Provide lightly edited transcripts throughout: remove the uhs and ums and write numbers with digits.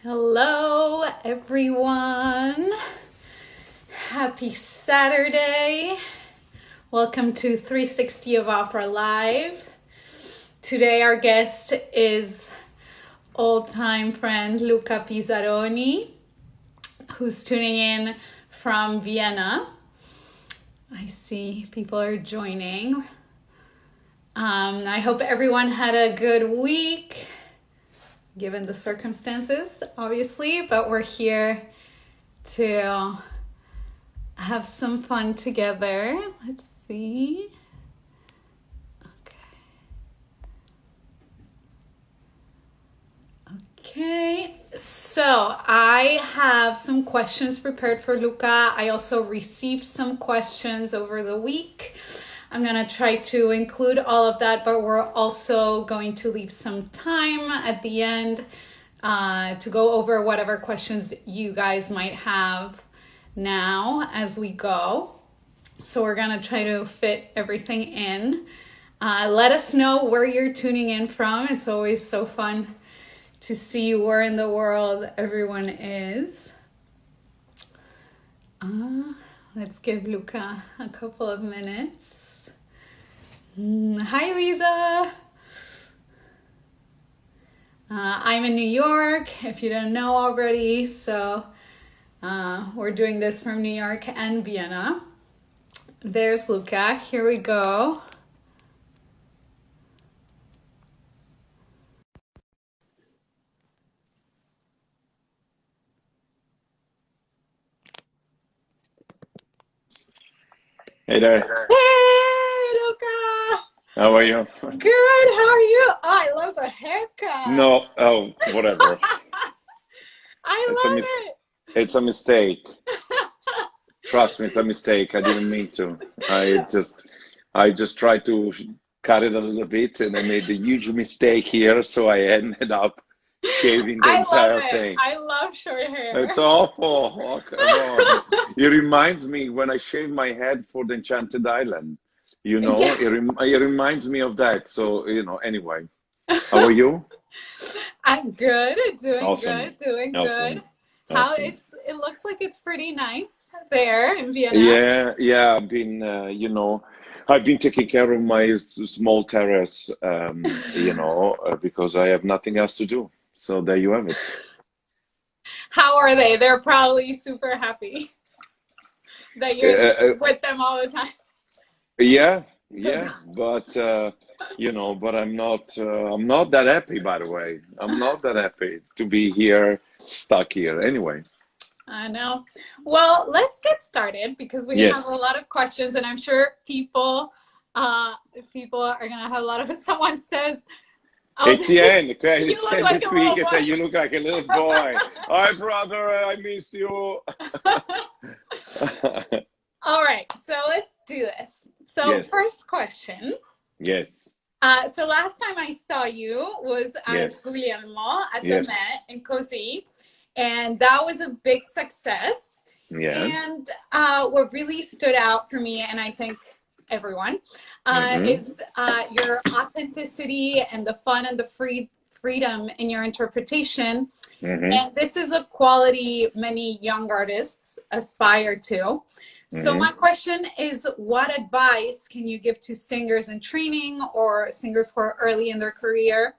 Hello, everyone. Happy Saturday. Welcome to 360 of Opera Live. Today, our guest is old-time friend Luca Pisaroni, who's tuning in from Vienna. I see people are joining. I hope everyone had a good week, given the circumstances, obviously, but we're here to have some fun together. Let's see. Okay, so I have some questions prepared for Luca. I also received some questions over the week. I'm gonna try to include all of that, but we're also going to leave some time at the end to go over whatever questions you guys might have now as we go. So we're gonna try to fit everything in. Let us know where you're tuning in from. It's always so fun to see where in the world everyone is. Let's give Luca a couple of minutes. Hi, Lisa. I'm in New York, if you don't know already, so we're doing this from New York and Vienna. There's Luca. Here we go. Hey there. Hey, Luca. How are you? Good. How are you? Oh, I love the haircut. No, oh, whatever. I love it. It's a mistake. Trust me, it's a mistake. I didn't mean to. I just tried to cut it a little bit, and I made a huge mistake here, so I ended up shaving the entire thing. I love short hair. It's awful. Oh, come on. It reminds me when I shaved my head for the Enchanted Island. You know, Yeah. it reminds me of that. So, anyway. How are you? I'm good. Doing Awesome. good. Doing Awesome. good. How Awesome. it looks like it's pretty nice there in Vienna. Yeah. I've been, I've been taking care of my small terrace, because I have nothing else to do. So there you have it. How are they? They're probably super happy that you're with them all the time. Yeah, but but I'm not that happy, by the way. I'm not that happy to be here, stuck here. Anyway. I know. Well, let's get started because we have a lot of questions, and I'm sure people are gonna have a lot of it. Someone says, "Oh, Etienne, you look like a little boy." you look like a little boy. Hi, brother, I miss you. All right, so let's do this. So first question. Yes. So last time I saw you was at Guglielmo at the Met in Così, and that was a big success. Yeah. And what really stood out for me, and I think everyone, is your authenticity and the fun and the freedom in your interpretation. And this is a quality many young artists aspire to. So my question is, what advice can you give to singers in training or singers who are early in their career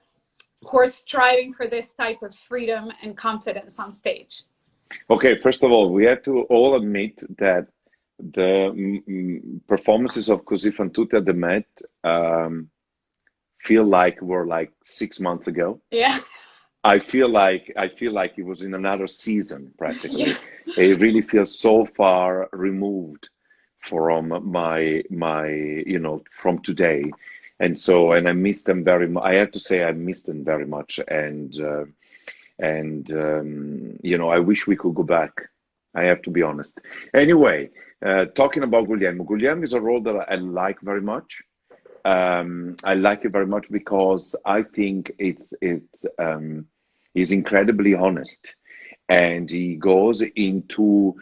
who are striving for this type of freedom and confidence on stage? Okay, first of all, we have to all admit that the performances of Così fan tutte at the Met feel like were like 6 months ago. Yeah. I feel like it was in another season practically. Yeah. It really feels so far removed from my from today, and I miss them very much. I have to say I miss them very much, and I wish we could go back. I have to be honest. Anyway, talking about Guglielmo. Guglielmo is a role that I like very much. I like it very much because I think he's incredibly honest, and he goes into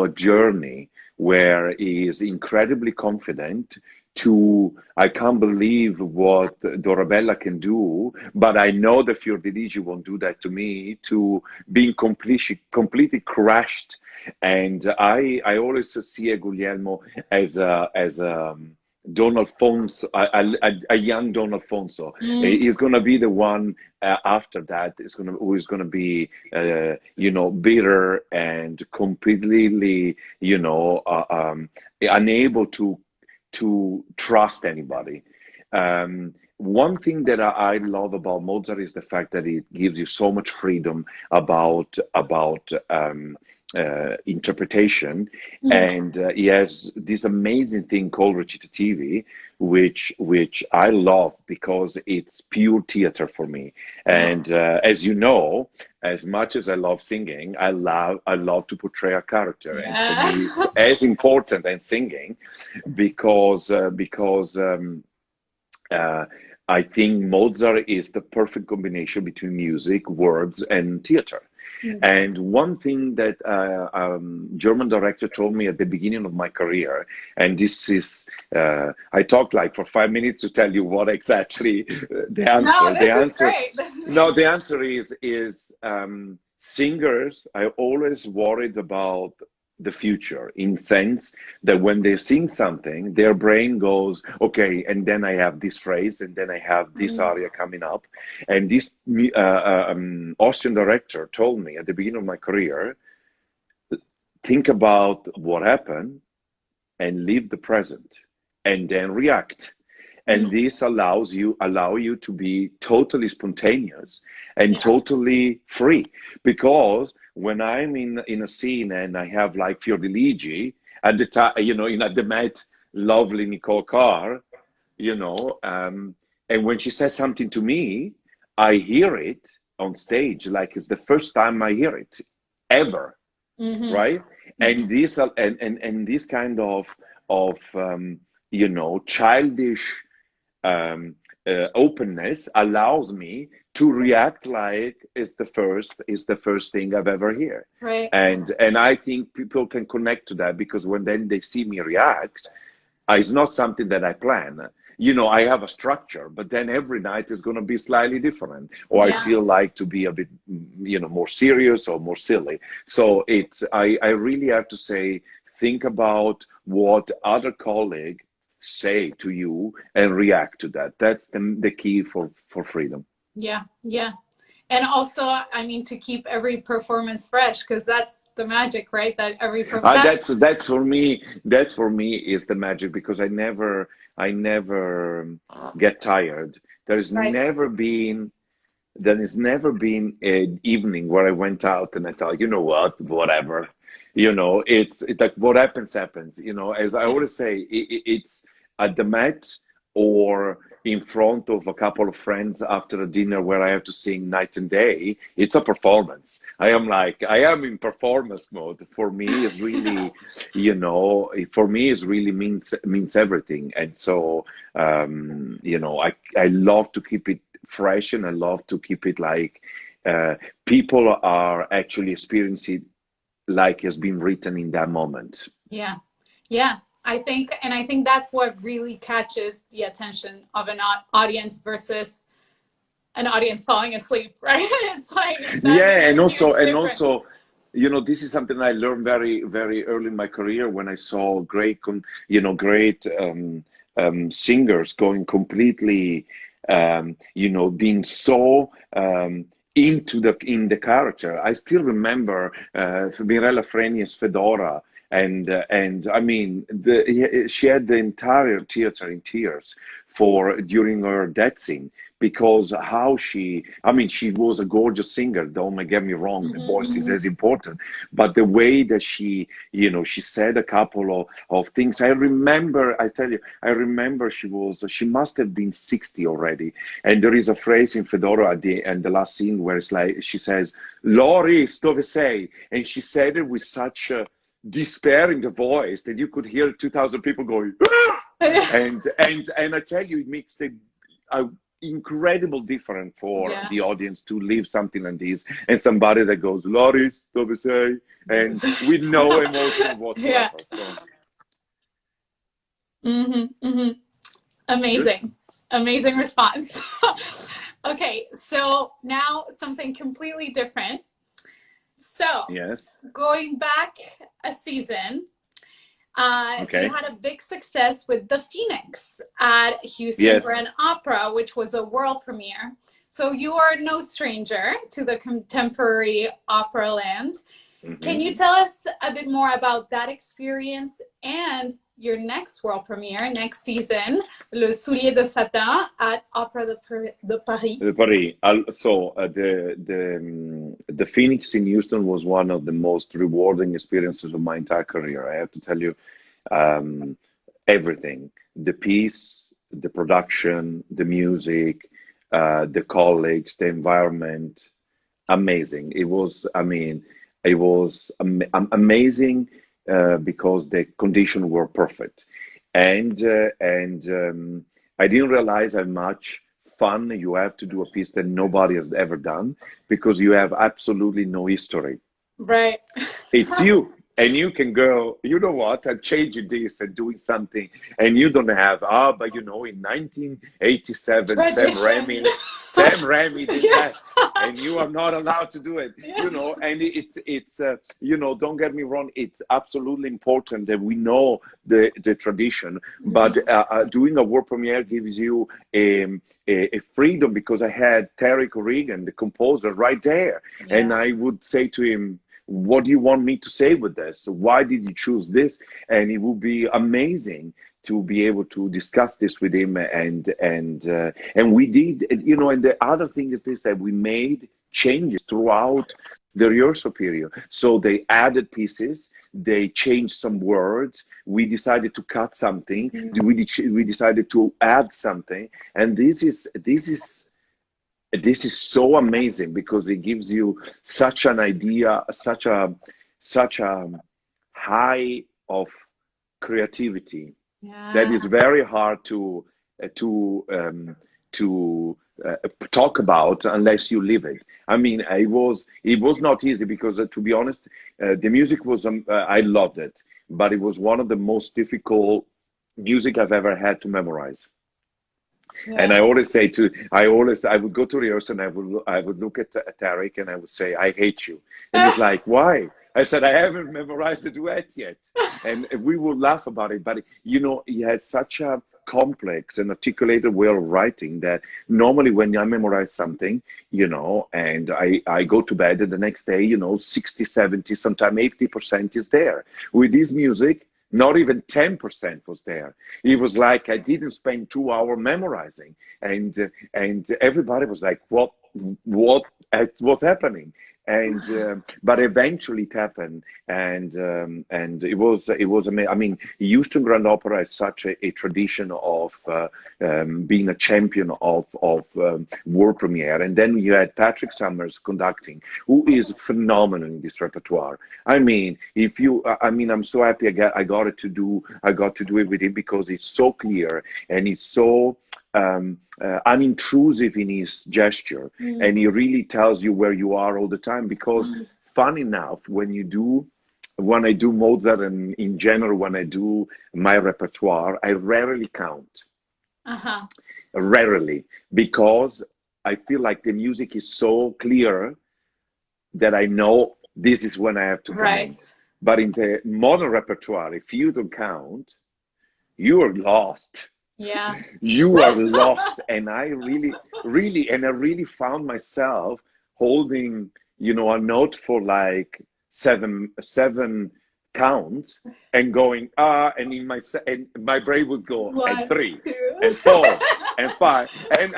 a journey where he is incredibly confident I can't believe what Dorabella can do, but I know the Fiordiligi won't do that to me, to being completely crushed. And I always see a Guglielmo as a Don Alfonso, a young Don Alfonso. He's going to be the one after that who is going to be, bitter and completely, unable to trust anybody. One thing that I love about Mozart is the fact that it gives you so much freedom about interpretation, and he has this amazing thing called recitativi, which I love because it's pure theater for me. And as you know, as much as I love singing, I love to portray a character, and for me it's as important as singing, because I think Mozart is the perfect combination between music, words, and theater. And one thing that German director told me at the beginning of my career, and this is, I talked like for 5 minutes to tell you what exactly the answer. The answer is singers are always worried about the future, in sense that when they sing something, their brain goes, okay, and then I have this phrase, and then I have this aria coming up. And this Austrian director told me at the beginning of my career, think about what happened and live the present, and then react. And this allow you to be totally spontaneous and totally free. Because when I'm in a scene and I have like Fiordiligi at the time, at the Met, lovely Nicole Carr, and when she says something to me, I hear it on stage like it's the first time I hear it ever, right? And this and this kind of childish openness allows me to react like it's the first thing I've ever heard. Right. And I think people can connect to that, because when then they see me react, it's not something that I plan. I have a structure, but then every night is going to be slightly different, or I feel like to be a bit, more serious or more silly. So I really have to say, think about what other colleagues say to you and react to that. That's the key for freedom. Yeah. And also, I mean, to keep every performance fresh, because that's the magic, right? That every that's for me. That for me is the magic, because I never get tired. There has never been an evening where I went out and I thought, whatever. It's like what happens. As I always say, it's at the Met or in front of a couple of friends after a dinner where I have to sing night and day. It's a performance. I am in performance mode. For me, it's really, means everything. And so, I love to keep it fresh, and I love to keep it like people are actually experiencing like has been written in that moment. Yeah. I think that's what really catches the attention of an audience versus an audience falling asleep, right? It's like and also, this is something I learned very, very early in my career, when I saw great singers going completely, being so in the character. I still remember Mirella Freni's Fedora, and I mean, she had the entire theater in tears during her death scene, because she was a gorgeous singer. Don't get me wrong, the voice is as important, but the way that she said a couple of things. I remember she must have been 60 already, and there is a phrase in Fedora at the last scene where it's like, she says, "Loris, dove sei?" And she said it with such a despair in the voice that you could hear 2,000 people going, "Ah!" and I tell you, it makes a incredible difference for the audience to leave something like this, and somebody that goes, "Loris, dove sei?" and with no emotion whatsoever. So. Good. Amazing. Amazing response. Okay, so now something completely different. So, Yes. going back a season, you Okay. had a big success with The Phoenix at Houston Yes. Grand Opera, which was a world premiere. So you are no stranger to the contemporary opera land. Can Hmm. you tell us a bit more about that experience and your next world premiere next season, Le Soulier de Satin at de Paris? Paris. So the Phoenix in Houston was one of the most rewarding experiences of my entire career. I have to tell you, um, everything: the piece, the production, the music, the colleagues, the environment. Amazing. It was. I mean, it was amazing because the conditions were perfect, and I didn't realize how much fun you have to do a piece that nobody has ever done because you have absolutely no history. Right. It's you. And you can go, you know what, I'm changing this and doing something. And you don't have, but in 1987, Tradition. Sam Raimi did Yes. that. And you are not allowed to do it, Yes. and don't get me wrong, it's absolutely important that we know the tradition, but Mhm. doing a world premiere gives you a freedom because I had Tarek O'Regan, the composer, right there. And Yeah. I would say to him, what do you want me to say with this? Why did you choose this? And it would be amazing to be able to discuss this with him, and we did, and the other thing is this, that we made changes throughout the rehearsal period. So they added pieces, they changed some words, we decided to cut something, Mhm. we decided to add something, and this is so amazing because it gives you such an idea, such a high of creativity that is Yeah. very hard to talk about unless you live it. I mean, it was not easy because, to be honest, the music was I loved it, but it was one of the most difficult music I've ever had to memorize. And Yeah. I would go to rehearsal and I would look at Tarek and I would say, I hate you. And he's like, why? I said, I haven't memorized the duet yet. And we would laugh about it. But, he had such a complex and articulated way of writing that normally when I memorize something, and I go to bed and the next day, 60, 70, sometimes 80% is there. With this music, not even 10% was there. It was like I didn't spend 2 hours memorizing, and everybody was like, what's happening? But eventually it happened, and it was amazing. I mean, Houston Grand Opera is such a tradition of being a champion of world premiere, and then you had Patrick Summers conducting, who is phenomenal in this repertoire. I mean, I'm so happy I got to do it with him because it's so clear and it's so unintrusive in his gesture, and Mm. he really tells you where you are all the time. Because, fun enough, when I do Mozart, and in general when I do my repertoire, I rarely count, Uh-huh. rarely, because I feel like the music is so clear that I know this is when I have to come in. Right. But in the modern repertoire, if you don't count, you are lost. Yeah. You are lost. And I really found myself holding, a note for like seven counts and going, and and my brain would go, and One, three, two. and four, and five. And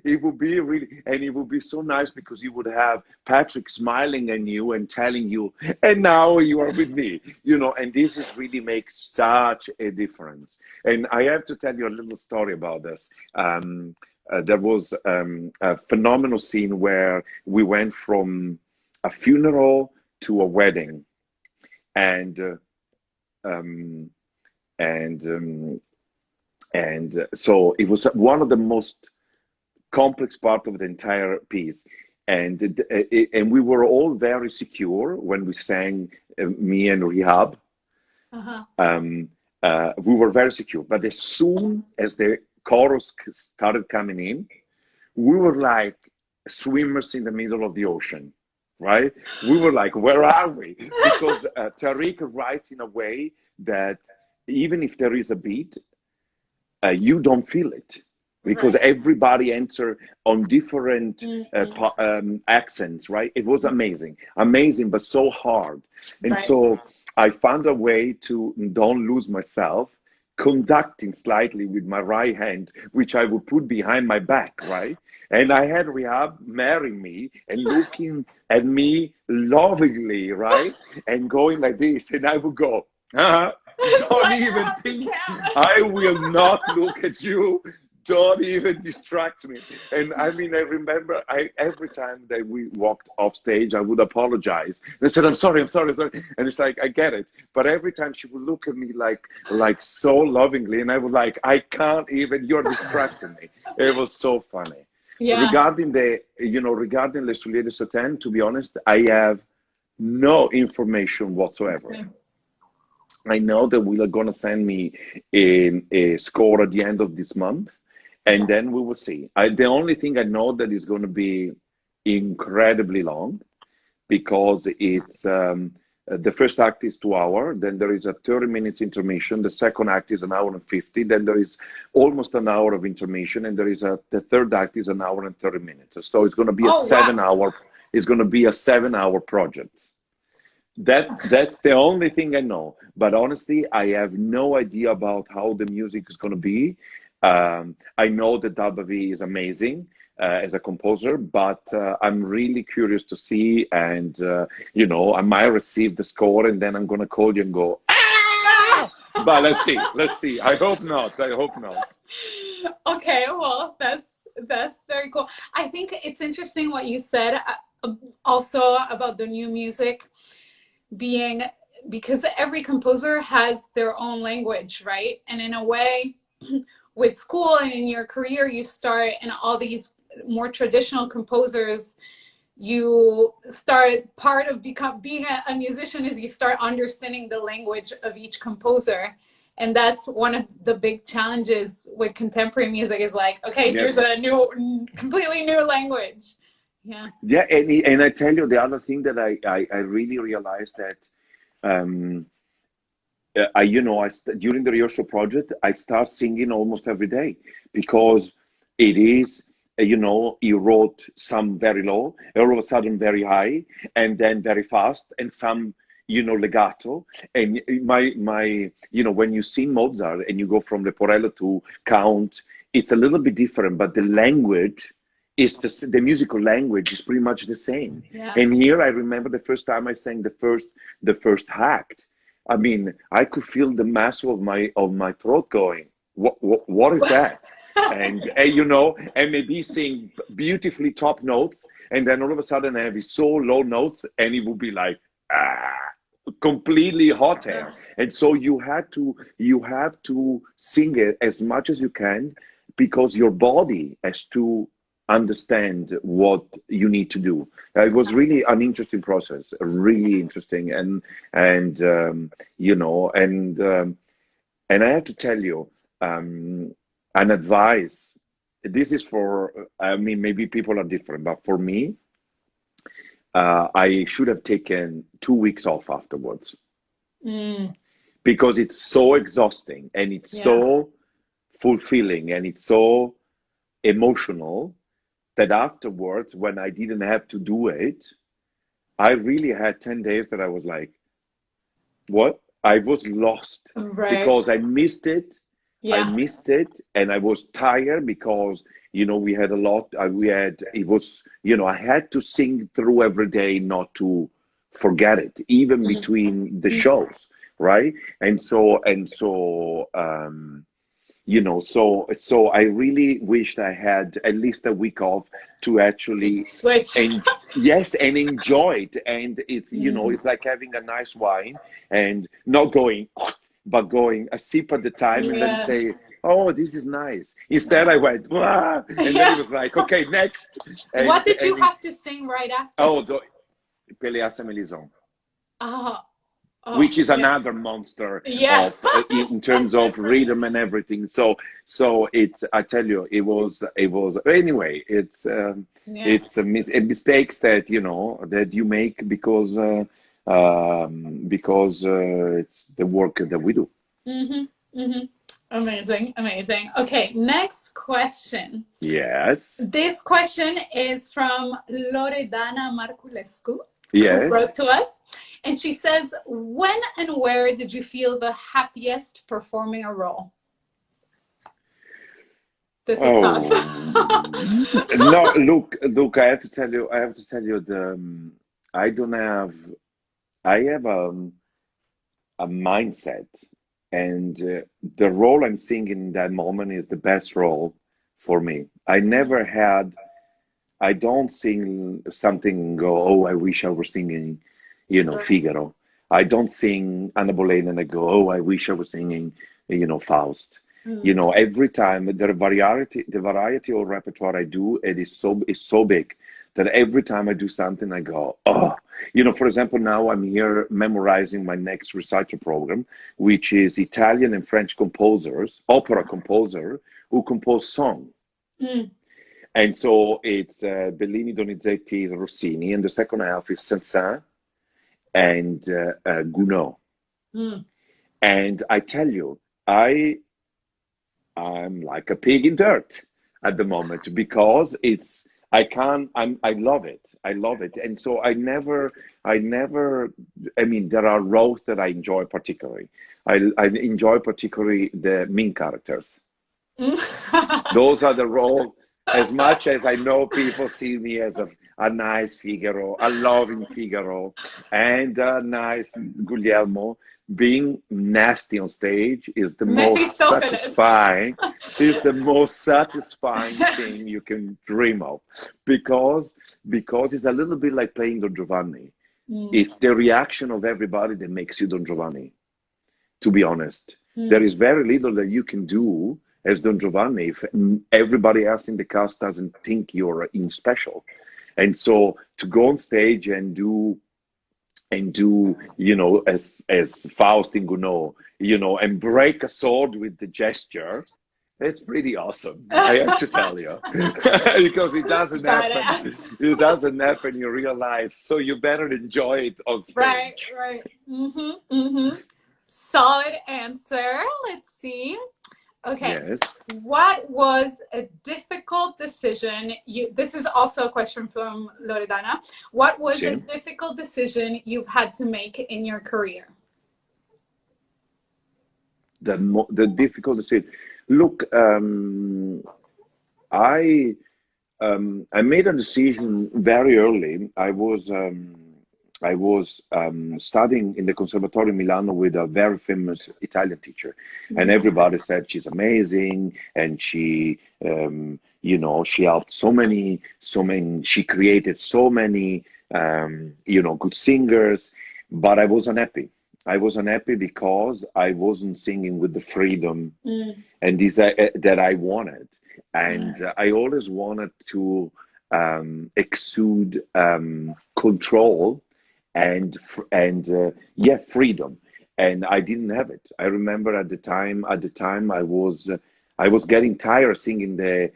it would be really, and it would be so nice because you would have Patrick smiling at you and telling you, and now you are with me, and this is really makes such a difference. And I have to tell you a little story about this. There was a phenomenal scene where we went from a funeral to a wedding, and um, and so it was one of the most complex part of the entire piece. And we were all very secure when we sang, me and Rehab. Uh-huh. Um, we were very secure. But as soon as the chorus started coming in, we were like swimmers in the middle of the ocean, right? We were like, where are we? Because Tariq writes in a way that even if there is a beat, you don't feel it. Because everybody enter on different accents, right? It was amazing, but so hard. And so I found a way to don't lose myself, conducting slightly with my right hand, which I would put behind my back, right? And I had Rehab marrying me and looking at me lovingly, right? And going like this, and I would go, don't even think, I will not look at you. Don't even distract me. And I mean, I remember every time that we walked off stage, I would apologize. And I said, I'm sorry. And it's like, I get it. But every time she would look at me like so lovingly, and I was like, I can't even, you're distracting me. It was so funny. Yeah. Regarding Les Souliers de Satin, to be honest, I have no information whatsoever. Okay. I know that we are going to send me a score at the end of this month. And then we will see. The only thing I know that is going to be incredibly long, because it's the first act is 2 hours, then there is a 30 minutes intermission, the second act is 1 hour and 50, then there is almost an hour of intermission, and there is the third act is 1 hour and 30 minutes. So it's going to be a 7 hour. It's going to be a 7 hour project. That's the only thing I know. But honestly, I have no idea about how the music is going to be. I know that Dalbavi is amazing as a composer, but I'm really curious to see, and I might receive the score and then I'm gonna call you and go, ah! But let's see. I hope not. Okay, well, that's very cool. I think it's interesting what you said also about the new music being, because every composer has their own language, right? And in a way, with school and in your career, you start, and all these more traditional composers, you start, part of being a musician is you start understanding the language of each composer. And that's one of the big challenges with contemporary music, is like, okay, here's a completely new language. Yeah. Yeah, and I tell you, the other thing that I really realized that during the rehearsal project, I start singing almost every day, because it is, you wrote some very low, all of a sudden very high, and then very fast, and some, legato. And when you sing Mozart and you go from Leporello to Count, it's a little bit different, but the language is the musical language is pretty much the same. Yeah. And here I remember the first time I sang the first act. I mean, I could feel the mass of my throat going, what is that? And and maybe sing beautifully top notes, and then all of a sudden I have these so low notes, and it would be like completely hot air. And so you have to sing it as much as you can, because your body has to understand what you need to do. It was really an interesting process, really interesting, and I have to tell you, an advice. This is for, maybe people are different, but for me, I should have taken 2 weeks off afterwards, because it's so exhausting, and it's so fulfilling, and it's so emotional, that afterwards, when I didn't have to do it, I really had 10 days that I was like, what? I was lost, because I missed it. Yeah. I missed it, and I was tired because, we had a lot, it was, I had to sing through every day not to forget it, even between the shows, right? So I really wished I had at least a week off to actually switch. And enjoy it. And it's, it's like having a nice wine and not going, but going a sip at the time, and then say, oh, this is nice. Instead, I went, wah! And then it was like, okay, next. And, what did you have to sing right after? Oh, Péléas et Mélisande. Oh, Oh, which is yeah. another monster Yeah. of in terms of Definitely. rhythm and everything. So it's, I tell you, it was anyway. Yeah. It's mistakes that that you make because it's the work that we do. Mm-hmm. Mm-hmm. Amazing. Amazing. Okay, next question. Yes, This question is from Loredana Marculescu, who yes. wrote to us. And she says, when and where did you feel the happiest performing a role? This is tough. No, look. I have to tell you I don't have. I have a mindset, and the role I'm singing in that moment is the best role for me. I don't sing something and go, oh, I wish I were singing, Right. Figaro. I don't sing Anna Boleyn and I go, oh, I wish I was singing, Faust. Mm. Every time the variety of repertoire I do, it is so big that every time I do something, I go, oh, for example, now I'm here memorizing my next recital program, which is Italian and French composers, opera composer who compose song. Mm. And so it's Bellini, Donizetti, Rossini, and the second half is Saint-Saëns and Gounod. Mm. And I tell you, I'm like a pig in dirt at the moment because I can't, I love it. I love it. And so I never, I mean, there are roles that I enjoy particularly. I enjoy particularly the main characters. Mm. Those are the roles. As much as I know people see me as a nice Figaro, a loving Figaro, and a nice Guglielmo, being nasty on stage Mephistopheles. is the most satisfying thing you can dream of, because it's a little bit like playing Don Giovanni. Mm. It's the reaction of everybody that makes you Don Giovanni, to be honest. There Mm. is very little that you can do as Don Giovanni if everybody else in the cast doesn't think you're in special. And so to go on stage and do as Faust in Gounod, and break a sword with the gesture, it's pretty awesome, I have to tell you, because it doesn't happen. Badass. It doesn't happen in real life, so you better enjoy it on Right, stage. right. Mm-hmm, mm-hmm. Solid answer. Let's see. Okay. Yes. What was a difficult decision this is also a question from Loredana. What was a Jim? difficult decision you've had to make in your career? The difficult decision. Look, I made a decision very early. I was studying in the Conservatorio in Milano with a very famous Italian teacher, and Mm. everybody said she's amazing, and she helped so many. She created so many, good singers, but I wasn't happy. I wasn't happy because I wasn't singing with the freedom Mm. and that I wanted. And I always wanted to exude control and freedom, and I didn't have it. I remember at the time I was getting tired singing the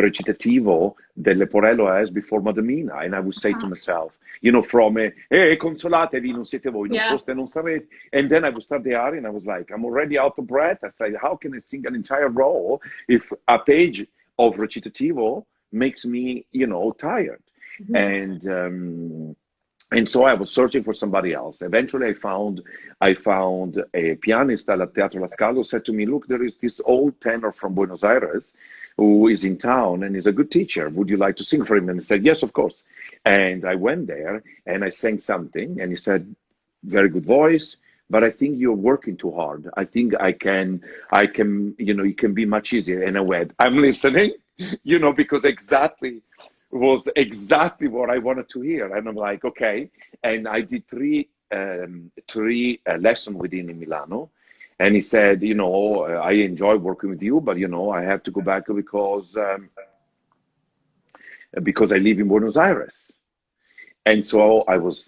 recitativo del Leporello as before Madamina, and I would say to myself, from consolatevi, non siete voi, non Yeah. foste, non sarete. And then I would start the aria and I was like, I'm already out of breath. I said, how can I sing an entire role if a page of recitativo makes me, tired? Mhm. And so I was searching for somebody else. Eventually, I found a pianist at Teatro La Scala who said to me, "Look, there is this old tenor from Buenos Aires who is in town and is a good teacher. Would you like to sing for him?" And I said, "Yes, of course." And I went there and I sang something, and he said, "Very good voice, but I think you're working too hard. I think I can, it can be much easier." And I went, "I'm listening," because was exactly what I wanted to hear. And I'm like, okay. And I did three lessons with him in Milano. And he said, I enjoy working with you, but I have to go back because I live in Buenos Aires. And so I was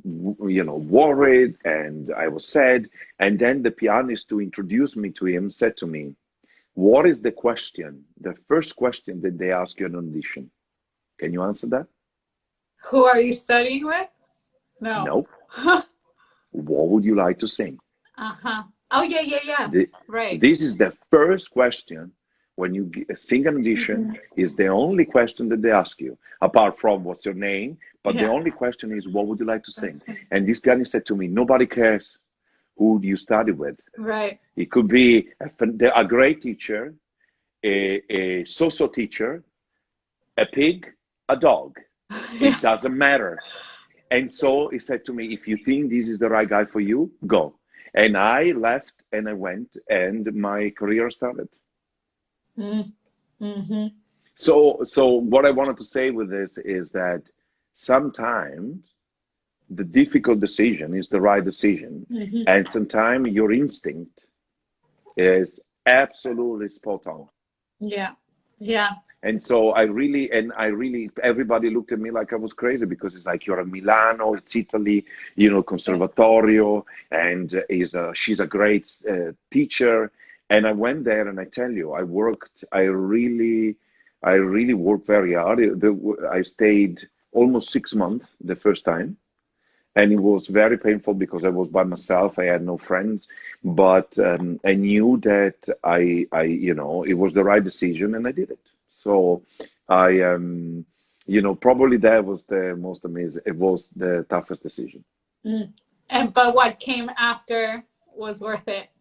worried and I was sad. And then the pianist who introduced me to him said to me, what is the first question that they ask you in an audition? Can you answer that? Who are you studying with? No. No. What would you like to sing? Uh-huh. Oh, yeah, yeah, yeah. Right. This is the first question when you sing an audition, is the only question that they ask you, apart from what's your name, but the only question is, what would you like to sing? And this pianist said to me, nobody cares who do you study with. Right. It could be a great teacher, a so-so teacher, a pig, a dog. It doesn't matter. And so he said to me, if you think this is the right guy for you, go. And I left and I went and my career started. Mm-hmm. So what I wanted to say with this is that sometimes the difficult decision is the right decision. And sometimes your instinct is absolutely spot on. Yeah. Yeah. And so everybody looked at me like I was crazy because it's like, you're a Milano, it's Italy, Conservatorio, and she's a great teacher. And I went there and I tell you, I really worked very hard. I stayed almost 6 months the first time. And it was very painful because I was by myself. I had no friends, but I knew that it was the right decision and I did it. So probably that was the most amazing. It was the toughest decision. But what came after was worth it.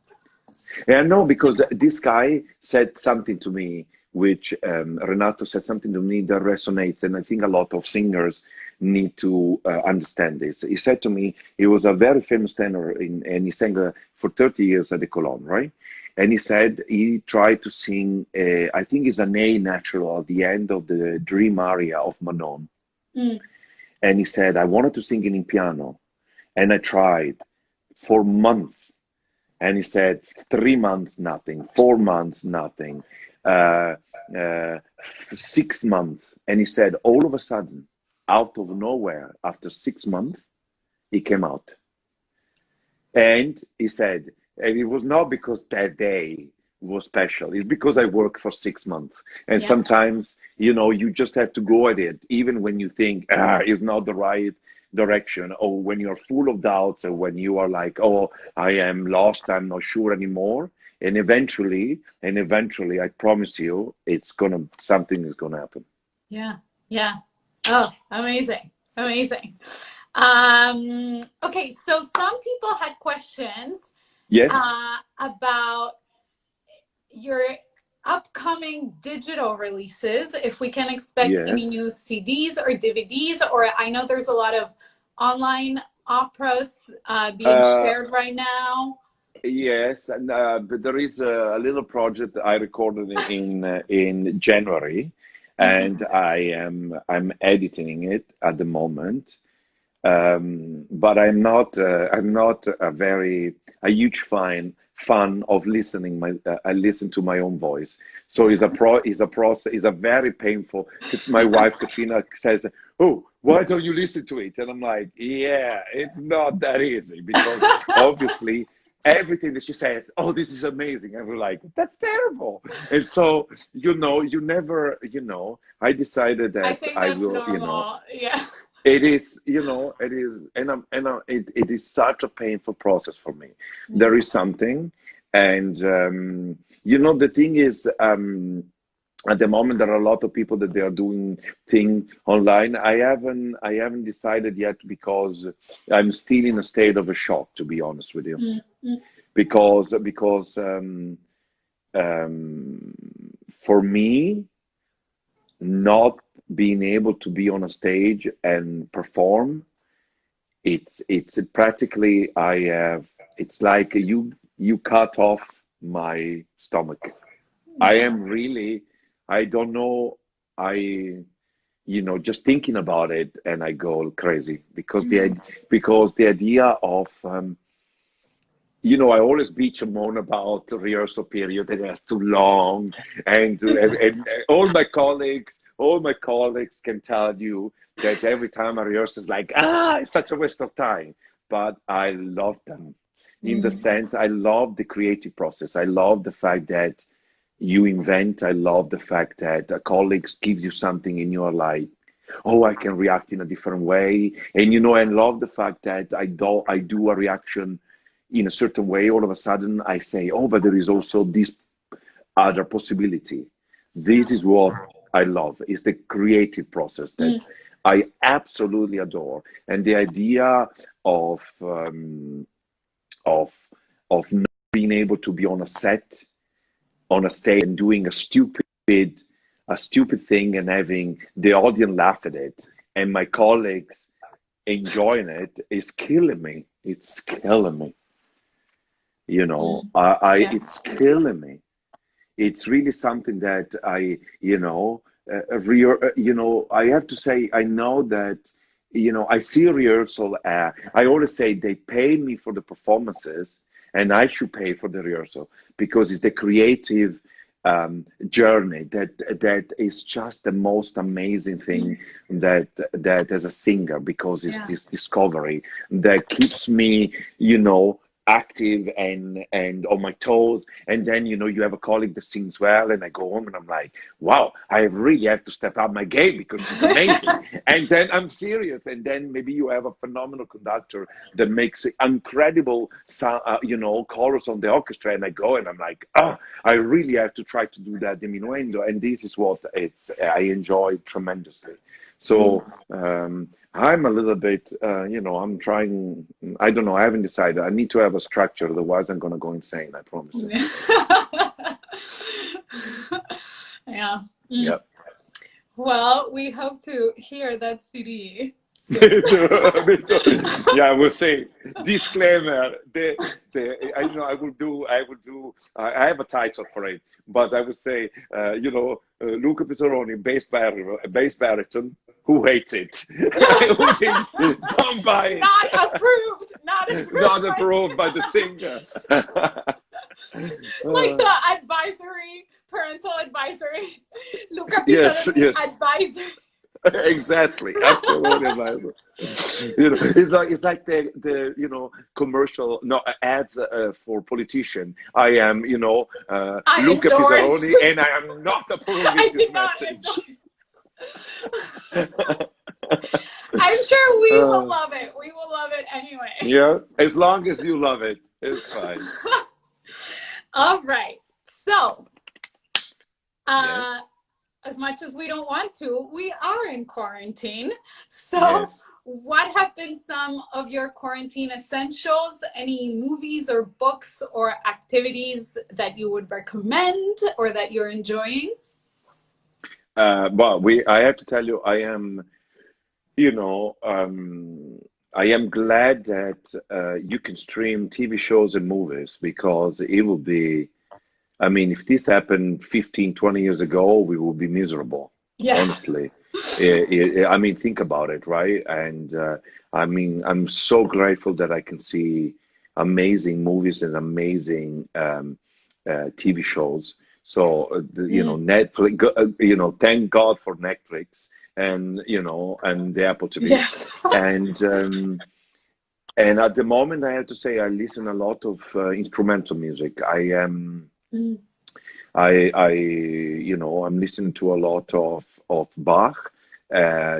Yeah, no, because this guy said something to me, which Renato said something to me that resonates, and I think a lot of singers need to understand this. He said to me, he was a very famous tenor, and he sang for 30 years at the Cologne, right? And he said he tried to sing, I think it's an A natural at the end of the Dream aria of Manon. And he said, I wanted to sing it in piano, and I tried for months. And he said, 3 months, nothing, 4 months, nothing, 6 months. And he said, all of a sudden, out of nowhere, after 6 months, he came out. And he said, and it was not because that day was special. It's because I worked for 6 months. And sometimes, you just have to go at it, even when you think, it's not the right direction, or when you're full of doubts, or when you are like, oh, I am lost, I'm not sure anymore. And eventually, I promise you, something is gonna happen. Yeah. Yeah. Oh, amazing. Amazing. Okay, so some people had questions about your upcoming digital releases, if we can expect any new CDs or DVDs, or I know there's a lot of online operas being shared right now. Yes, and but there is a little project I recorded in January, and I'm editing it at the moment. But I'm not a huge fan of listening. I listen to my own voice, so it's a process. It's a very painful. My wife Katrina says, "Oh, why don't you listen to it?" And I'm like, "Yeah, it's not that easy because obviously." Everything that she says, oh, this is amazing. And we're like, that's terrible. And so, you never, I decided that I think that's will, normal. Yeah. It is, it is, it is such a painful process for me. There is something, and the thing is, at the moment there are a lot of people that they are doing things online. I haven't decided yet because I'm still in a state of a shock, to be honest with you, because for me, not being able to be on a stage and perform, it's practically it's like you cut off my stomach. I am really, I don't know, just thinking about it and I go crazy because the idea of I always bitch and moan about the rehearsal period that is too long, and all my colleagues can tell you that every time I rehearse is like, it's such a waste of time. But I love them in the Mm. sense I love the creative process. I love the fact that you invent. I love the fact that a colleague gives you something in your life. Oh, I can react in a different way. And I love the fact that I do a reaction in a certain way. All of a sudden I say, oh, but there is also this other possibility. Yeah. This is what I love, is the creative process that Mm. I absolutely adore. And the idea of of of not being able to be on a stage and doing a stupid thing and having the audience laugh at it and my colleagues enjoying it is killing me. It's killing me. Mm. Yeah. It's killing me. It's really something that I have to say, I know that, I see rehearsal. I always say they pay me for the performances, and I should pay for the rehearsal because it's the creative journey that is just the most amazing thing that as a singer, because it's Yeah. this discovery that keeps me, active and on my toes. And then you have a colleague that sings well, and I go home and I'm like, wow, I really have to step up my game because it's amazing. And then I'm serious. And then maybe you have a phenomenal conductor that makes incredible chorus on the orchestra, and I go and I'm like, I really have to try to do that diminuendo, and this is what I enjoy tremendously. So I'm a little bit, I'm trying. I don't know. I haven't decided. I need to have a structure, otherwise I'm gonna go insane. I promise you. Yeah. Mm. Yeah. Well, we hope to hear that CD soon. Me too. Me too. Yeah, we'll see. Disclaimer. I have a title for it, but I would say, Luca Pisaroni, bass baritone, who hates it? Who thinks, don't buy it. Not approved. Not approved. Not approved by the singer. Like the advisory, parental advisory. Luca Yes, Pisaroni yes. advisory. Exactly, absolutely, Michael. It's like the commercial, no, ads for politician. I am, I Luca endorse. Pisaroni, and I am not I approving do this not message. endorse. I'm sure we will Uh, love it. We will love it anyway. yeah, as long as you love it, it's fine. All right. So, Yes, as much as we don't want to, we are in quarantine. So, yes. what have been some of your quarantine essentials? Any movies or books or activities that you would recommend or that you're enjoying? Well, I have to tell you, you know, I am glad that you can stream TV shows and movies because it will be, I mean, if this happened 15, 20 years ago, we would be miserable, Yeah. honestly. I mean, think about it, right? And I mean, I'm so grateful that I can see amazing movies and amazing TV shows. So, Mm. Netflix, thank God for Netflix and, and the Apple TV. Yes. And at the moment, I have to say, I listen a lot of instrumental music. Mm. I'm listening to a lot of Bach,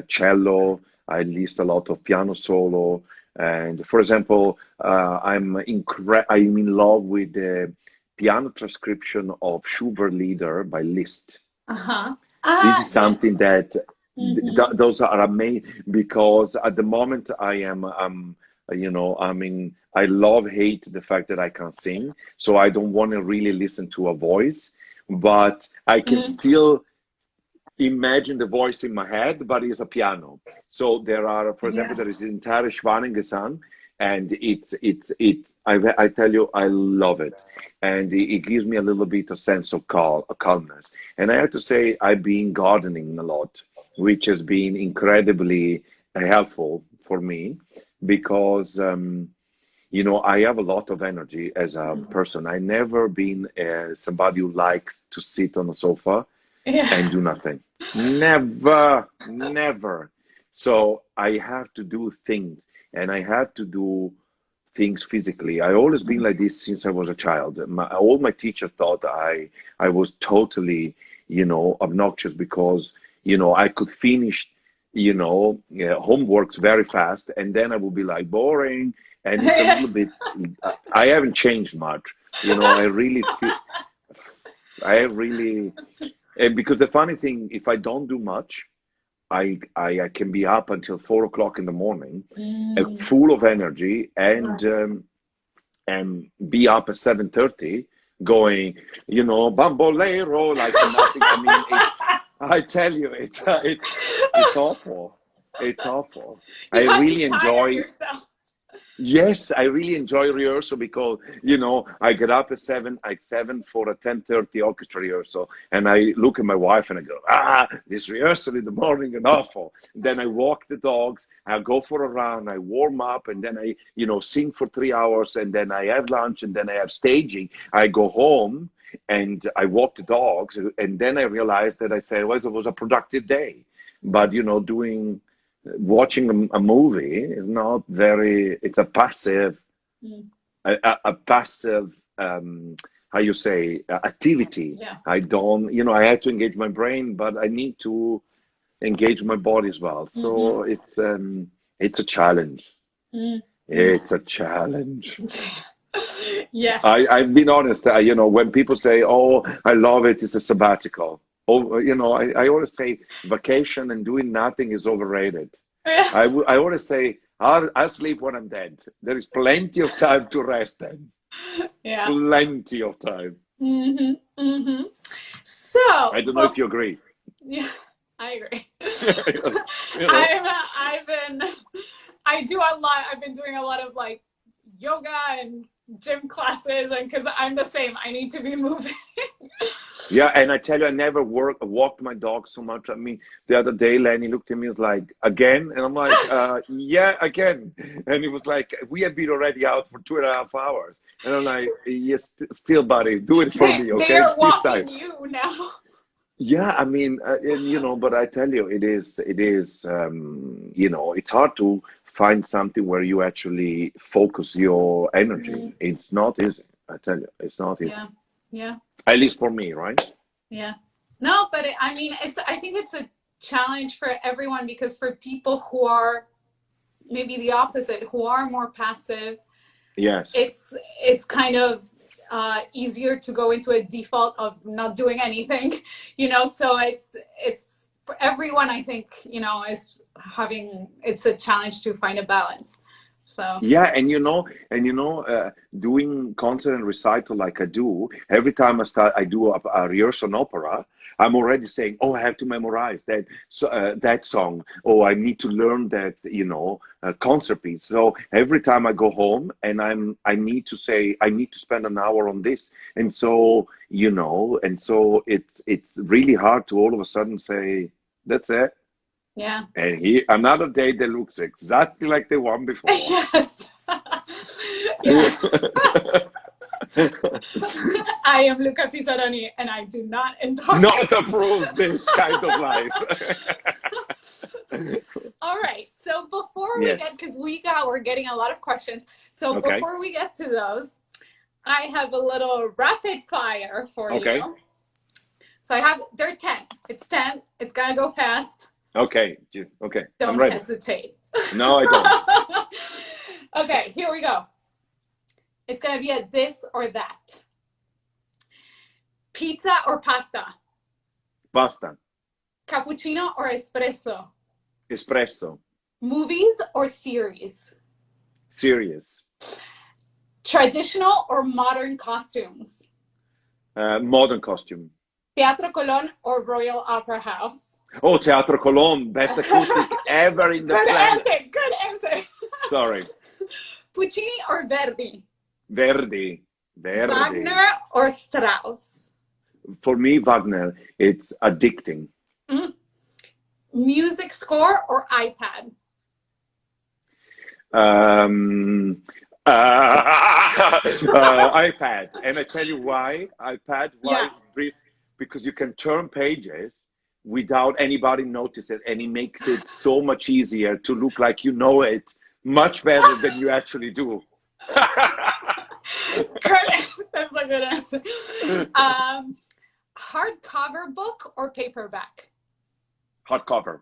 cello. I list a lot of piano solo, and for example, I'm in love with the piano transcription of Schubert Lieder by Liszt. Uh-huh. This Ah, is something yes. that Mm-hmm. those are amazing because at the moment I mean, I love hate the fact that I can't sing, so I don't want to really listen to a voice, but I can Mm. still imagine the voice in my head, but it's a piano. So there are, for example, Yeah. there is the entire Schwanengesang, and I tell you, I love it, and it gives me a little bit of sense of calmness. And I have to say, I've been gardening a lot, which has been incredibly helpful for me because I have a lot of energy as a person. I never been somebody who likes to sit on a sofa and do nothing. Never, never. So I have to do things, and I have to do things physically. I always been like this since I was a child. All my teachers thought I was totally, obnoxious because, I could finish, homeworks very fast, and then I would be like boring, and it's a little bit. I haven't changed much. I really feel. I really, and because the funny thing, if I don't do much, I can be up until 4 o'clock in the morning, full of energy, and be up at 7:30, going, bambolero like nothing. I mean, I tell you, it's awful. It's awful. You I have to really tire enjoy. yourself. Yes, I really enjoy rehearsal because, I get up at 7 for a 10:30 orchestra rehearsal, and I look at my wife and I go, this rehearsal in the morning is awful. Then I walk the dogs, I go for a run, I warm up, and then I, sing for 3 hours, and then I have lunch, and then I have staging. I go home and I walk the dogs, and then I realized that I said, well, it was a productive day. But, watching a movie is not very, it's a passive a passive how you say activity. I don't, I have to engage my brain, but I need to engage my body as well. So it's a challenge. It's a challenge. Yes. I've been honest. When people say, "Oh, I love it," it's a sabbatical. Oh, I always say vacation and doing nothing is overrated. I always say I'll sleep when I'm dead. There is plenty of time to rest then. Yeah. Plenty of time. So I don't know if you agree. Yeah, I agree. You know? I do a lot. I've been doing a lot of like yoga and gym classes, and because I'm the same, I need to be moving. Yeah, and I tell you, I never walked my dog so much. I mean, the other day, Lenny looked at me and was like, again? And I'm like, yeah, again. And he was like, we have been already out for 2.5 hours. And I'm like, yes, still, buddy, do it for me, okay? They are This walking time. you now. Yeah, I mean, but I tell you, it is, it's hard to find something where you actually focus your energy. It's not easy. I tell you, it's not easy. Yeah. Yeah. At least for me, right? Yeah. No, but I think it's a challenge for everyone, because for people who are maybe the opposite, who are more passive, yes, it's kind of easier to go into a default of not doing anything, so it's for everyone. I think, it's a challenge to find a balance. So yeah, and doing concert and recital like I do, every time I do a rehearsal on opera, I'm already saying, oh, I have to memorize that song, or I need to learn that, concert piece. So every time I go home and I need to spend an hour on this, and so it's really hard to all of a sudden say, that's it. yeah. And another day that looks exactly like the one before. Yes. Yeah. I am Luca Pisaroni, and I do not endorse. Not approve this kind of life. All right. So before we get, because we're getting a lot of questions. So before we get to those, I have a little rapid fire for you. So there are 10. It's 10. It's gotta go fast. Okay. Don't hesitate. No, I don't. Okay, here we go. It's gonna be a this or that. Pizza or pasta? Pasta. Cappuccino or espresso? Espresso. Movies or series? Series. Traditional or modern costumes? Modern costume. Teatro Colón or Royal Opera House? Oh, Teatro Colón, best acoustic ever in the planet. Good answer. Sorry. Puccini or Verdi? Verdi. Wagner or Strauss? For me, Wagner, it's addicting. Music score or iPad? iPad, and I tell you why. iPad, Yeah. why? Because you can turn pages without anybody notice it, and it makes it so much easier to look like you know it much better than you actually do. Correct. That's a good answer. Um, Hardcover book or paperback? Hardcover,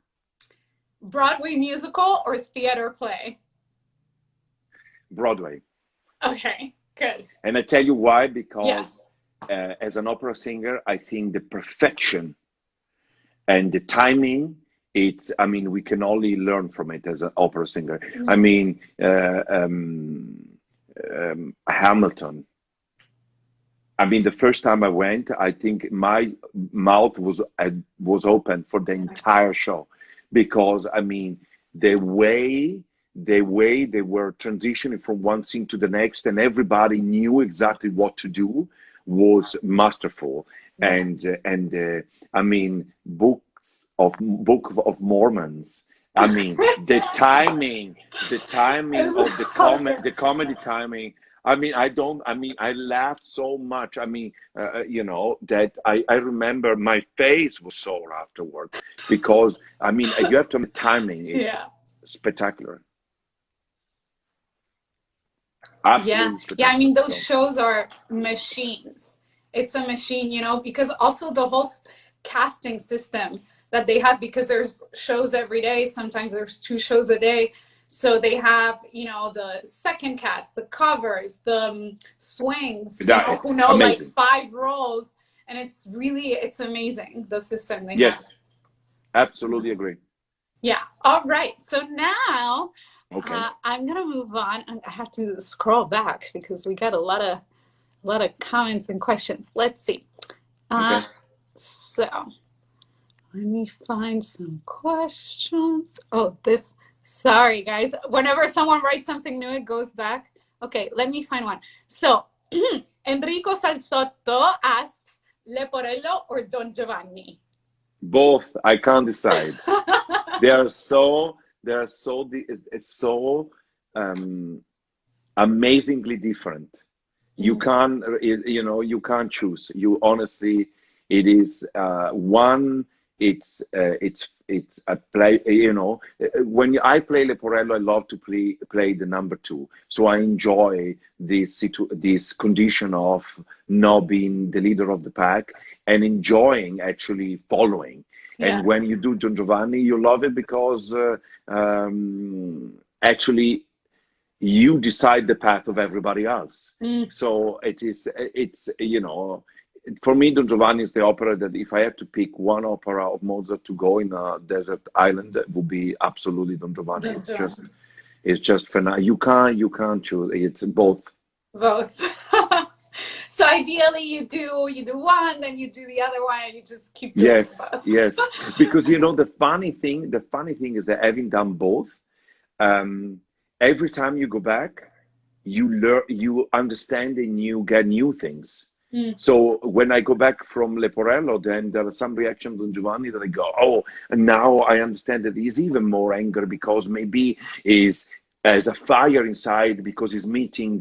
Broadway musical or theater play? Broadway. Okay, good. And I tell you why, because Yes. as an opera singer, I think the perfection and the timing, it's, I mean, we can only learn from it as an opera singer. I Mm. mean, Hamilton. I mean, the first time I went, I think my mouth was open for the entire show, because I mean, the way they were transitioning from one scene to the next, and everybody knew exactly what to do, was masterful. Yeah. And I mean, Book of Mormons. I mean, the timing of the comedy timing. I mean, I don't. I mean, I laughed so much. I mean, that I remember my face was sore afterward, because I mean, you have to timing. It's Yeah. spectacular, Yeah. absolutely Yeah. I mean, spectacular. those So shows are machines. It's a machine, because also the whole casting system that they have, because there's shows every day. Sometimes there's two shows a day. So they have, the second cast, the covers, the swings, that who it's know like amazing. five roles. And it's amazing, the system they have. Yes, absolutely agree. Yeah. All right. So now Okay, I'm gonna move on. I have to scroll back because we got a lot of comments and questions. Let's see. Uh, okay. so let me find some questions. Oh, this. Sorry, guys. Whenever someone writes something new, it goes back. Okay, let me find one. So Enrico Salsotto asks, Leporello or Don Giovanni? Both. I can't decide. They are so they are so it's so um, amazingly different. You Mm, can't you can't choose. You honestly, it is one. It's a play. When I play Leporello, I love to play the number two. So I enjoy this condition of not being the leader of the pack, and enjoying actually following. yeah. And when you do Don Giovanni, you love it because actually you decide the path of everybody else. Mm, So it's for me, Don Giovanni is the opera that, if I had to pick one opera of Mozart to go in a desert island, that would be absolutely Don Giovanni. Don Giovanni. It's just phenomenal. You can't choose. It's both. Both. So ideally you do one, then you do the other one, and you just keep doing Yes, both. yes. Because the funny thing is that, having done both, um, every time you go back, you learn, you understand, and you get new things. Mm, So when I go back from Leporello, then there are some reactions on Giovanni that I go, oh, and now I understand that he's even more angry, because maybe he's has a fire inside, because he's meeting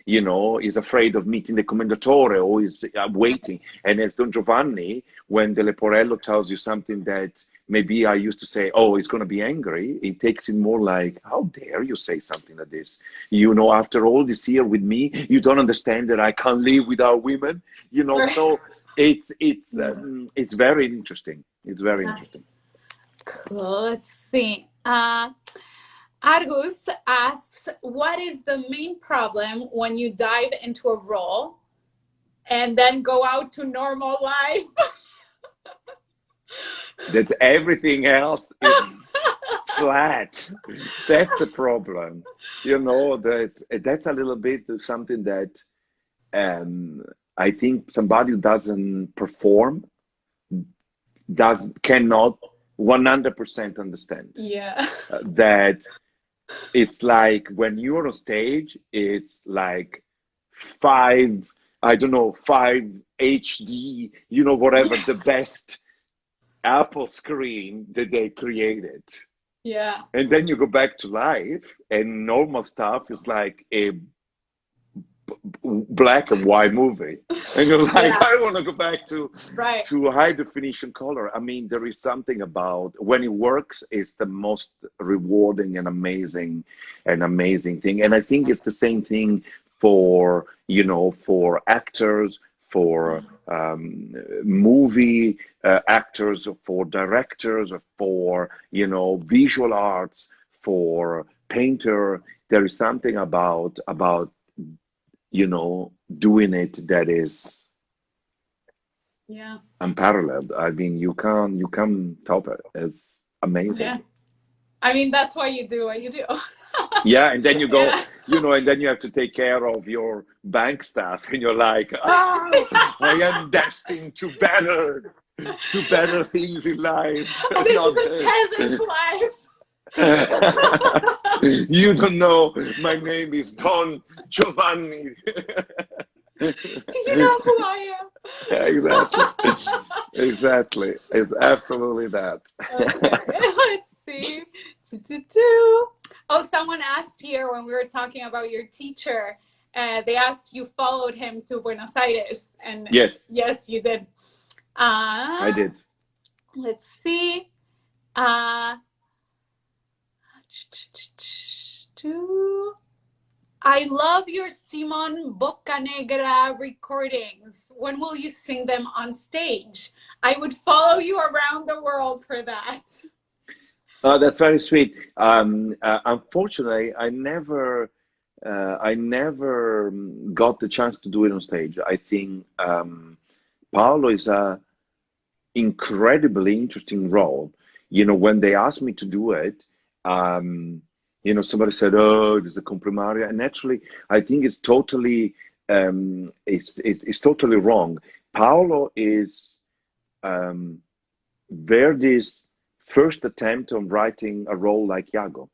he's afraid of meeting the commendatore, or he's waiting. And as Don Giovanni, when the Leporello tells you something that maybe I used to say, oh, he's going to be angry, it takes it more like, how dare you say something like this? After all this year with me, you don't understand that I can't live without women. right. So it's it's Yeah. um, it's very interesting. It's very interesting. Cool. Let's see. Argus asks, what is the main problem when you dive into a role and then go out to normal life? That everything else is flat. That's the problem. That's a little bit of something that, um, I think somebody who doesn't perform cannot 100% understand. Yeah. That it's like, when you're on stage, it's like five, I don't know, five HD, whatever, Yeah. the best Apple screen that they created. Yeah. And then you go back to life, and normal stuff is like a black and white movie, and you're like, Yeah, I want to go back right. to high definition color. I mean, there is something about when it works, it's the most rewarding and amazing thing. And I think it's the same thing for, for actors, for movie actors, for directors, for, visual arts, for painter. There is something about doing it that is Yeah, unparalleled. I mean, you can't top it. It's yeah. amazing. I mean, that's why you do what you do. Yeah, and then you go, Yeah. and then you have to take care of your bank staff, and you're like, oh, I am destined to better things in life, Oh, this is not a this. peasant life. You don't know, my name is Don Giovanni. Do you know who I Exactly. am? Exactly. It's absolutely that. Okay, let's see. Do. Oh, someone asked here when we were talking about your teacher. They asked you followed him to Buenos Aires, and Yes, yes, you did. I Uh, did. let's see. Uh, I love your Simon Boccanegra recordings. When will you sing them on stage? I would follow you around the world for that. Oh, that's very sweet. Unfortunately, I never got the chance to do it on stage. I think Paulo is a incredibly interesting role. When they asked me to do it, somebody said, "Oh, there's a comprimaria," and actually, I think it's totally wrong. Paolo is um, Verdi's first attempt on writing a role like Iago,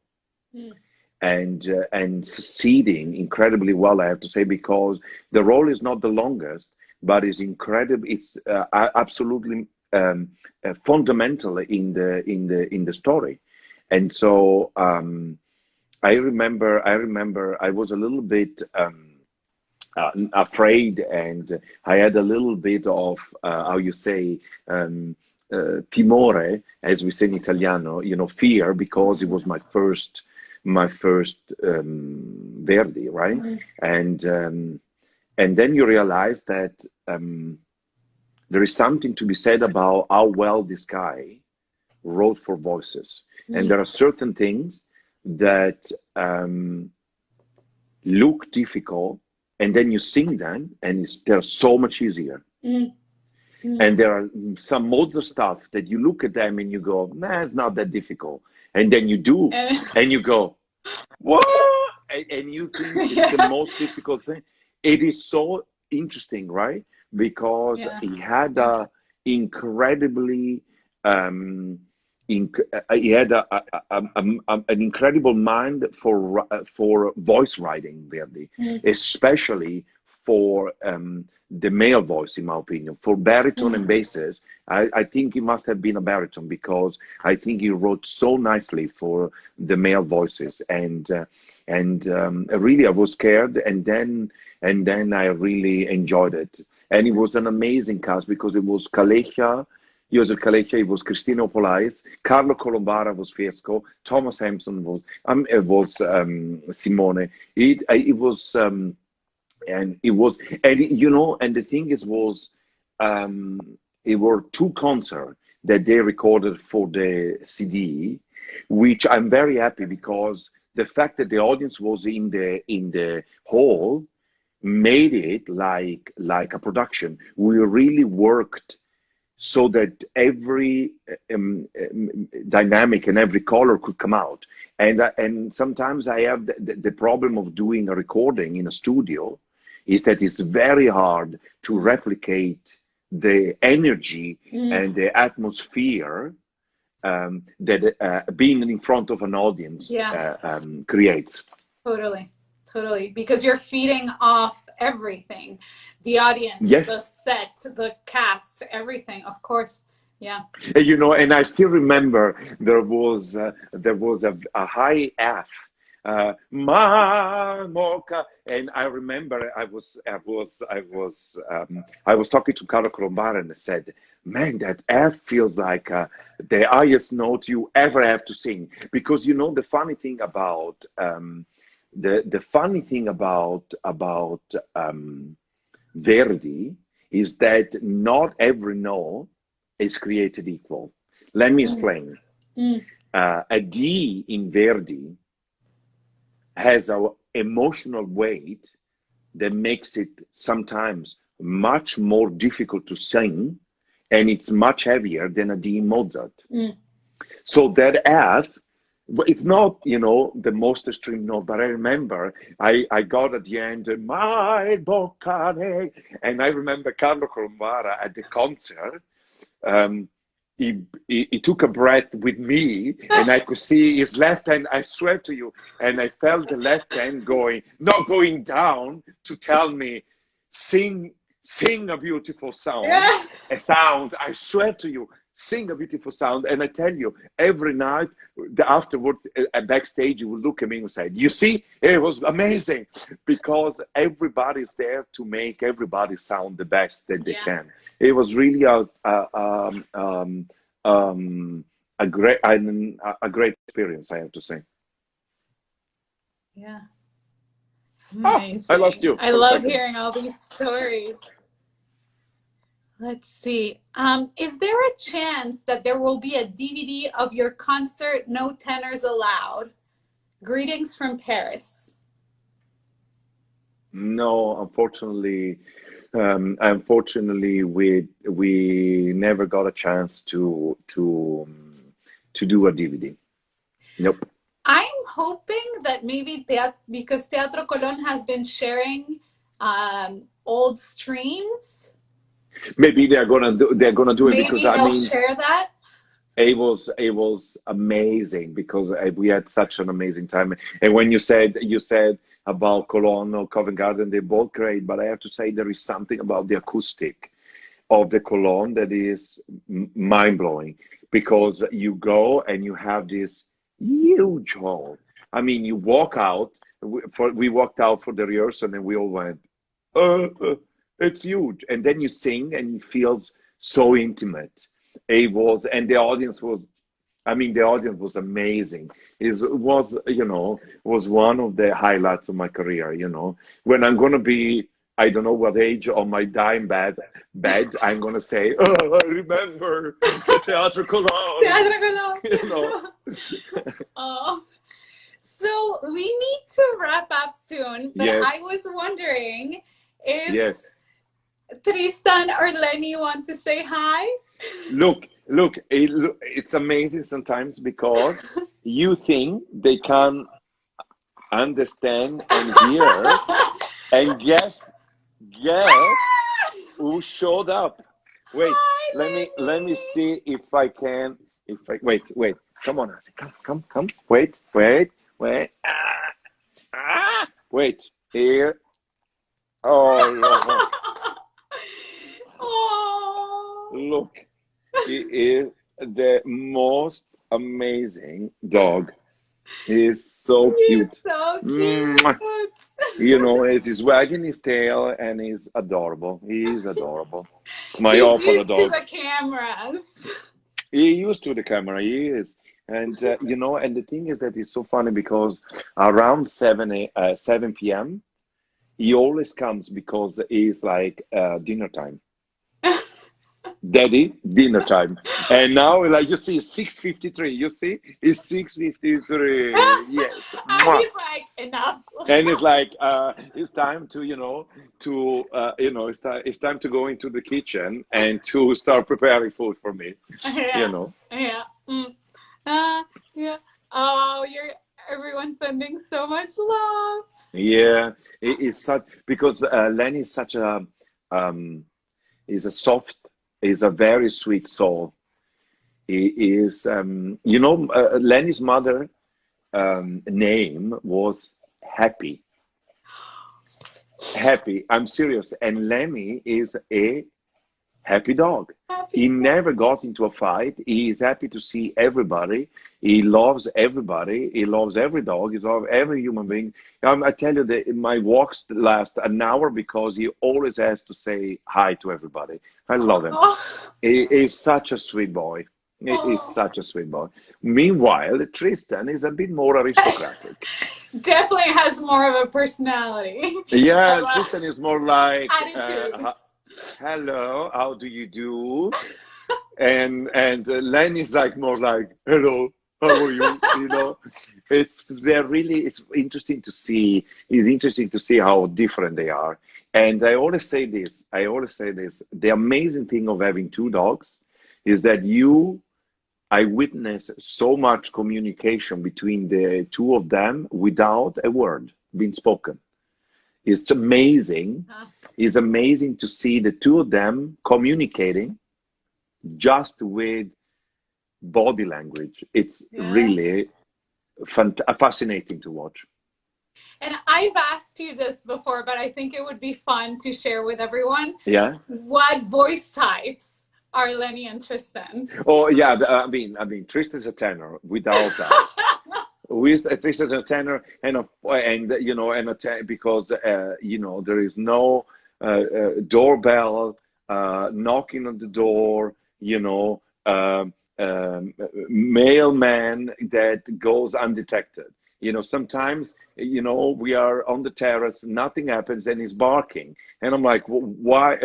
Mm. and succeeding incredibly well, I have to say, because the role is not the longest, but is incredible. It's absolutely fundamental in the story, and so I remember I was a little bit afraid, and I had a little bit of how you say timore, as we say in Italiano, fear, because it was my first Verdi, right? Mm. And then you realize that there is something to be said about how well this guy wrote for voices, and Mm. there are certain things that look difficult, and then you sing them, and they're so much easier. Mm. Mm. And there are some Mozart stuff that you look at them and you go, nah, it's not that difficult. And then you do, And- and you go, what? And you think it's the yeah. most difficult thing. It is so interesting, right? Because Yeah. he had a incredibly, um, he had an incredible mind for voice writing, Verdi, Mm. especially for the male voice, in my opinion. For baritone and Mm. basses, I think he must have been a baritone, because I think he wrote so nicely for the male voices, and really I was scared, and then I really enjoyed it, and it was an amazing cast, because it was Kalecha, Joseph Kalecha, it was Cristina Polais, Carlo Colombara was Fiesco, Thomas Hampson was Simone. It was and it was and the thing is was it were two concerts that they recorded for the CD, which I'm very happy, because the fact that the audience was in the hall made it like a production. We really worked so that every dynamic and every color could come out. And sometimes I have the problem of doing a recording in a studio, is that it's very hard to replicate the energy Mm. and the atmosphere that being in front of an audience Yes. creates. Totally. Totally. Because you're feeding off everything. The audience, the Yes. set, the cast, everything, of course. Yeah. And I still remember there was a high F Ma mocha. And I remember I was talking to Carlo Colombara and I said, man, that F feels like the highest note you ever have to sing. Because you know the funny thing about Verdi is that not every note is created equal. Let me explain. A D in Verdi has an emotional weight that makes it sometimes much more difficult to sing, and it's much heavier than a D in Mozart. So that F, it's not, you know, the most extreme note, but I remember I got at the end, my boccane, and I remember Carlo Colombara at the concert. He took a breath with me, and I could see his left hand. I swear to you, and I felt the left hand not going down to tell me, sing a beautiful sound, a sound. I swear to you, sing a beautiful sound. And I tell you, every night afterwards, backstage, he would look at me and say, "You see, it was amazing," because everybody's there to make everybody sound the best that they can. It was really a great experience, I have to say. Yeah. Amazing. Oh, I lost you. I love hearing all these stories. Let's see. Is there a chance that there will be a DVD of your concert, No Tenors Allowed? Greetings from Paris. No, unfortunately, we never got a chance to do a DVD. Nope. I'm hoping that maybe because Teatro Colón has been sharing old streams. Maybe they're gonna do it, because I mean, share that. It was amazing, because we had such an amazing time. And when you said about Cologne or Covent Garden, they're both great, but I have to say there is something about the acoustic of the Cologne that is mind-blowing, because you go and you have this huge hall. I mean, you walk out, we walked out for the rehearsal and we all went, it's huge. And then you sing and it feels so intimate. It was, and the audience was amazing. It was, you know, was one of the highlights of my career, you know. When I'm going to be, I don't know what age, on my dying bed, I'm going to say, oh, I remember the Teatro Colón. Teatro Colón. You know. Oh. So we need to wrap up soon, but yes. I was wondering if Tristan or Lenny want to say hi. Look, it's amazing sometimes, because you think they can understand and hear, and guess who showed up. Wait, hi, let me see if I can. Wait, come on, come, wait, wait, here. Oh, look, he is the most amazing dog. He is so cute. He's so cute. You know, he's wagging his tail, and he's adorable. He's adorable. My he's awful used dog. to the cameras. He used to the camera. He is. And, you know, and the thing is that it's so funny, because around 7 p.m., he always comes, because it's like dinner time. Daddy, dinner time. And now, like, you see, 6:53. You see, it's 6:53. Yes. And he's like, enough. And it's like, it's time to, you know, it's time to go into the kitchen and to start preparing food for me. You know. Yeah. Yeah. Oh, everyone's sending so much love. Yeah, it's such, because Lenny is such a is a very sweet soul. He is, you know, Lenny's mother name was Happy. Happy. I'm serious. And Lemmy is happy dog. He never got into a fight. He is happy to see everybody. He loves everybody. He loves every dog. He loves every human being. I tell you that my walks last an hour because he always has to say hi to everybody. I love him. He's such a sweet boy. He is such a sweet boy. Meanwhile, Tristan is a bit more aristocratic. Definitely has more of a personality. Yeah, Tristan is more like attitude. hello, how do you do? And Lenny's like more like, hello, how are you? You know, it's interesting to see. It's interesting to see how different they are. And I always say this. The amazing thing of having two dogs is that I witness so much communication between the two of them without a word being spoken. It's amazing. It's amazing to see the two of them communicating just with body language. It's really fascinating to watch. And I've asked you this before, but I think it would be fun to share with everyone. Yeah. What voice types are Lenny and Tristan? Oh yeah, I mean, Tristan's a tenor without doubt. Tristan's a tenor, and you know, because you know there is no doorbell knocking on the door. You know, mailman that goes undetected. You know, sometimes, you know, we are on the terrace, nothing happens, and he's barking. And I'm like, why?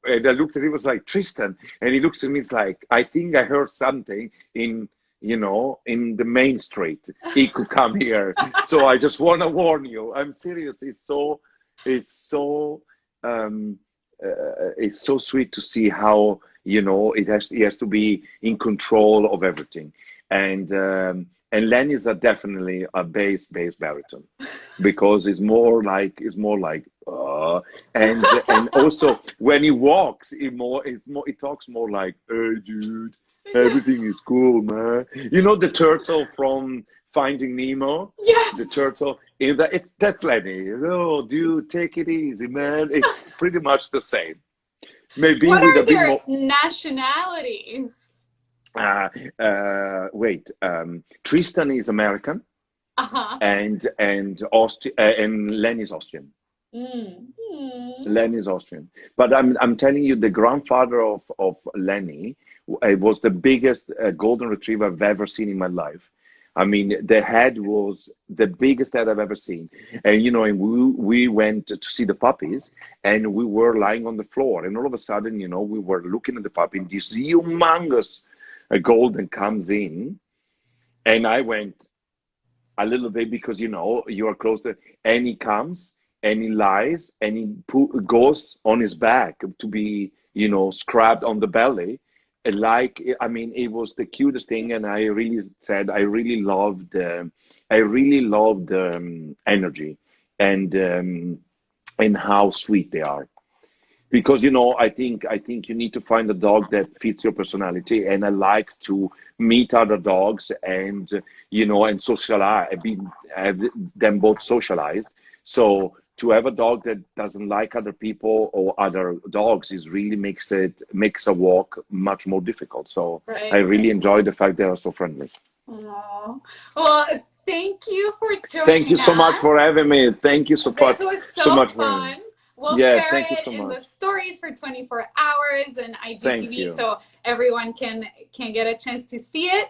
And I looked at him, it was like, Tristan. And he looks at me, it's like, I think I heard something in, you know, in the main street. He could come here. So I just want to warn you. I'm serious. It's so sweet to see how, you know, he has to be in control of everything. And Lenny is definitely a bass baritone because it's more like and also when he walks he talks more like, hey dude, everything is cool, man. You know the turtle from Finding Nemo? Yes. The turtle that's Lenny. Oh dude, take it easy, man. It's pretty much the same. Maybe what with are a bit their more nationalities? Tristan is American, and Lenny's Austrian. Lenny's Austrian. But I'm telling you, the grandfather of Lenny was the biggest golden retriever I've ever seen in my life. I mean, the head was the biggest head I've ever seen. And, you know, and we went to see the puppies, and we were lying on the floor. And all of a sudden, you know, we were looking at the puppy, and this humongous golden comes in. And I went a little bit because, you know, you are close to, and he comes, and he lies, and he goes on his back to be, you know, scrubbed on the belly. Like, I mean, it was the cutest thing, and I really said I really loved energy and how sweet they are. Because, you know, I think you need to find a dog that fits your personality, and I like to meet other dogs and, you know, and socialize, have them both socialized. So to have a dog that doesn't like other people or other dogs is really makes a walk much more difficult. So I really enjoy the fact they are so friendly. Oh, well, thank you for joining us. Thank you so much for having me. Thank you so much. This was so much fun. We'll share it in the stories for 24 hours and IGTV so everyone can get a chance to see it.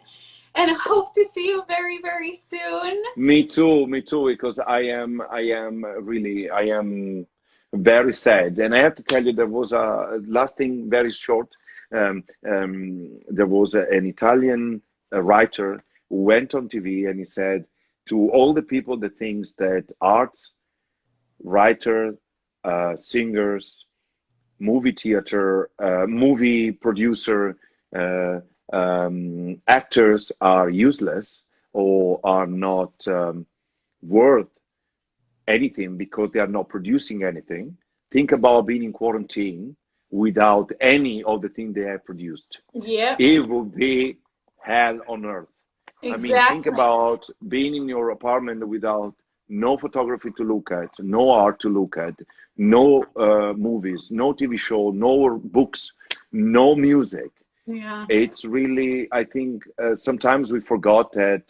And hope to see you very, very soon. Me too, because I am very sad. And I have to tell you, there was a last thing, very short. There was an Italian writer who went on TV and he said to all the people that thinks that arts, writer, singers, movie theater, movie producer, actors are useless or are not worth anything because they are not producing anything. Think about being in quarantine without any of the things they have produced. Yeah, it would be hell on earth. Exactly. I mean, think about being in your apartment without no photography to look at, no art to look at, no movies, no TV show, no books no music. Yeah. It's really, I think, sometimes we forgot that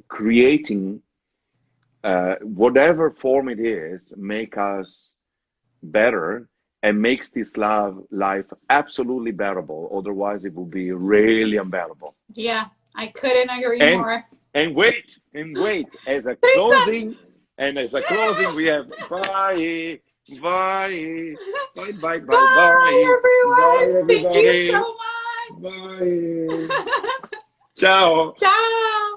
creating whatever form it is make us better and makes this life absolutely bearable. Otherwise, it will be really unbearable. Yeah, I couldn't agree And more. and wait, Tristan! as a closing, we have bye, bye, bye, bye, bye, Bye, bye, bye, everyone. Thank you everybody, so much. bye, ciao. Ciao.